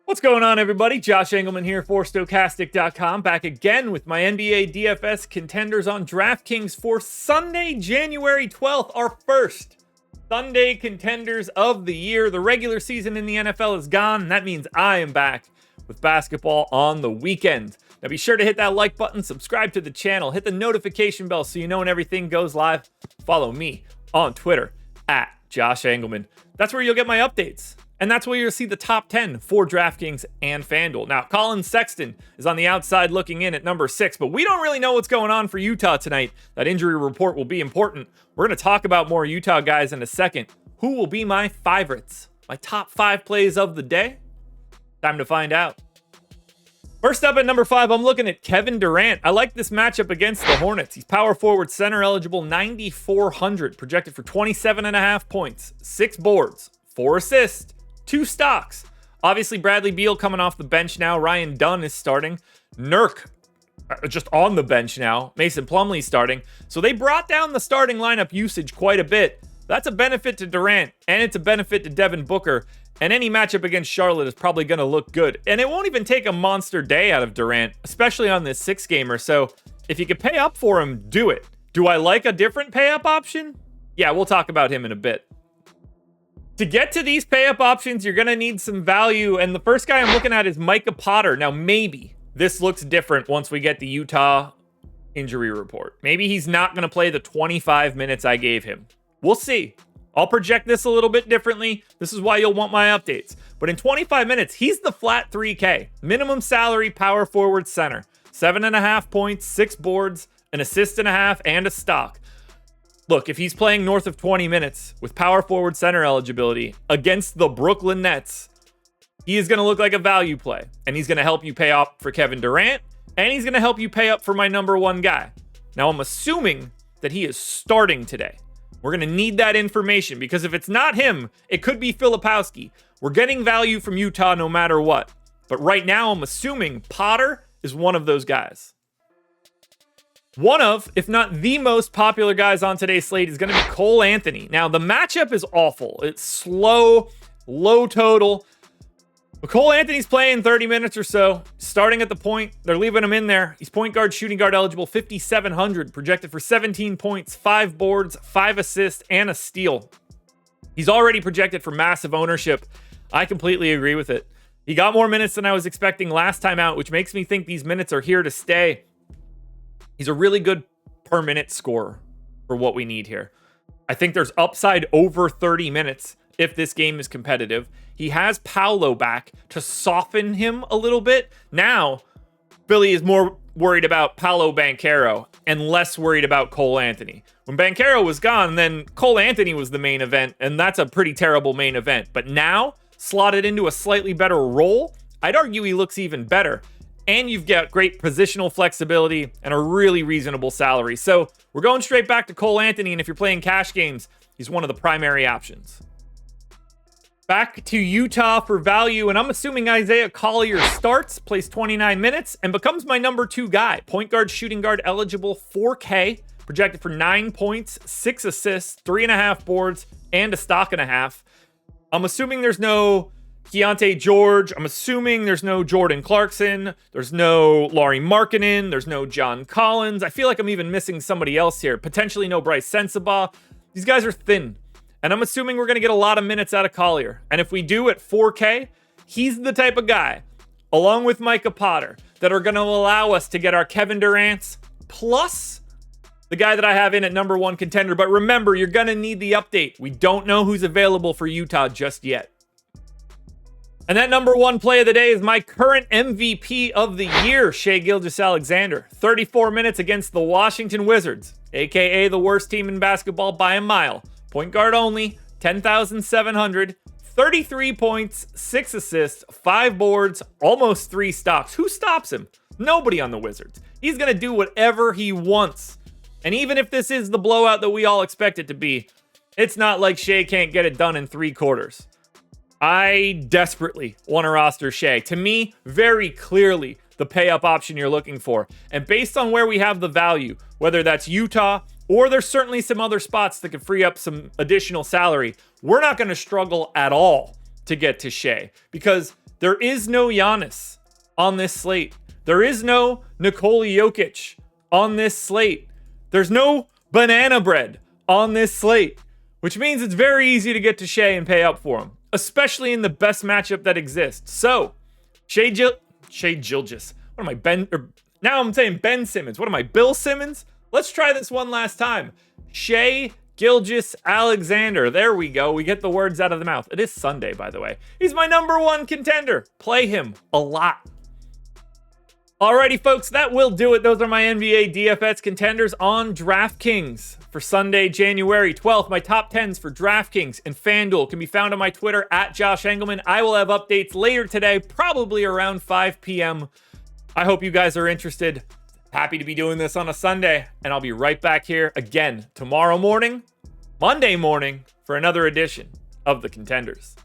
What's going on, everybody? Josh Engleman here for Stokastic.com, back again with my NBA DFS contenders on DraftKings for Sunday, January 12th, our first Sunday contenders of the year. The regular season in the NFL is gone, and that means I am back with basketball on the weekend. Now be sure to hit that like button, subscribe to the channel, hit the notification bell so you know when everything goes live. Follow me on Twitter at Josh Engleman. That's where you'll get my updates. And that's where you'll see the top 10 for DraftKings and FanDuel. Now, Colin Sexton is on the outside looking in at number 6, but we don't really know what's going on for Utah tonight. That injury report will be important. We're going to talk about more Utah guys in a second. Who will be my favorites? My top 5 plays of the day? Time to find out. First up at number 5, I'm looking at Kevin Durant. I like this matchup against the Hornets. He's power forward, center eligible, 9,400, projected for 27.5 points, 6 boards, 4 assists, 2 stocks. Obviously, Bradley Beal coming off the bench now. Ryan Dunn is starting. Nurk just on the bench now. Mason Plumlee starting. So they brought down the starting lineup usage quite a bit. That's a benefit to Durant, and it's a benefit to Devin Booker. And any matchup against Charlotte is probably going to look good. And it won't even take a monster day out of Durant, especially on this 6-gamer. So if you could pay up for him, do it. Do I like a different pay-up option? Yeah, we'll talk about him in a bit. To get to these pay-up options, you're going to need some value, and the first guy I'm looking at is Micah Potter. Now, maybe this looks different once we get the Utah injury report. Maybe he's not going to play the 25 minutes I gave him. We'll see. I'll project this a little bit differently. This is why you'll want my updates. But in 25 minutes, he's the flat 3K. Minimum salary, power forward, center. 7.5 points, 6 boards, an assist and a half, and a stock. Look, if he's playing north of 20 minutes with power forward center eligibility against the Brooklyn Nets, he is going to look like a value play. And he's going to help you pay up for Kevin Durant. And he's going to help you pay up for my number 1 guy. Now, I'm assuming that he is starting today. We're going to need that information because if it's not him, it could be Filipowski. We're getting value from Utah no matter what. But right now, I'm assuming Potter is one of those guys. One of, if not the most popular guys on today's slate is going to be Cole Anthony. Now, the matchup is awful. It's slow, low total. But Cole Anthony's playing 30 minutes or so, starting at the point. They're leaving him in there. He's point guard, shooting guard eligible, 5,700, projected for 17 points, 5 boards, 5 assists, and a steal. He's already projected for massive ownership. I completely agree with it. He got more minutes than I was expecting last time out, which makes me think these minutes are here to stay. He's a really good per minute scorer for what we need here. I think there's upside over 30 minutes if this game is competitive. He has Paolo back to soften him a little bit. Now, Billy is more worried about Paolo Banchero and less worried about Cole Anthony. When Banchero was gone, then Cole Anthony was the main event, and that's a pretty terrible main event. But now, slotted into a slightly better role, I'd argue he looks even better. And you've got great positional flexibility and a really reasonable salary. So we're going straight back to Cole Anthony, and if you're playing cash games, he's one of the primary options. Back to Utah for value, and I'm assuming Isaiah Collier starts, plays 29 minutes, and becomes my number 2 guy. Point guard, shooting guard eligible, 4K, projected for 9 points, 6 assists, 3.5 boards, and a stock and a half. I'm assuming there's no Keontae George. I'm assuming there's no Jordan Clarkson. There's no Lauri Markkanen. There's no John Collins. I feel like I'm even missing somebody else here. Potentially no Bryce Sensabaugh. These guys are thin. And I'm assuming we're going to get a lot of minutes out of Collier. And if we do at 4K, he's the type of guy, along with Micah Potter, that are going to allow us to get our Kevin Durants plus the guy that I have in at number 1 contender. But remember, you're going to need the update. We don't know who's available for Utah just yet. And that number 1 play of the day is my current MVP of the year, Shai Gilgeous-Alexander. 34 minutes against the Washington Wizards, a.k.a. the worst team in basketball by a mile. Point guard only, 10,700, 33 points, 6 assists, 5 boards, almost 3 stocks. Who stops him? Nobody on the Wizards. He's going to do whatever he wants. And even if this is the blowout that we all expect it to be, it's not like Shai can't get it done in 3 quarters. I desperately want to roster Shai. To me, very clearly the pay-up option you're looking for. And based on where we have the value, whether that's Utah or there's certainly some other spots that could free up some additional salary, we're not going to struggle at all to get to Shai. Because There is no Giannis on this slate. There is no Nikola Jokic on this slate. There's no banana bread on this slate, which means it's very easy to get to Shea and pay up for him, especially in the best matchup that exists. So, Shea Gilgeous. What am I, now I'm saying Ben Simmons. What am I, Bill Simmons? Let's try this one last time. Shea Gilgeous Alexander. There we go. We get the words out of the mouth. It is Sunday, by the way. He's my number one contender. Play him a lot. Alrighty, folks, that will do it. Those are my NBA DFS contenders on DraftKings for Sunday, January 12th. My top 10s for DraftKings and FanDuel can be found on my Twitter at Josh Engleman. I will have updates later today, probably around 5 p.m. I hope you guys are interested. Happy to be doing this on a Sunday, and I'll be right back here again tomorrow morning, Monday morning, for another edition of the Contenders.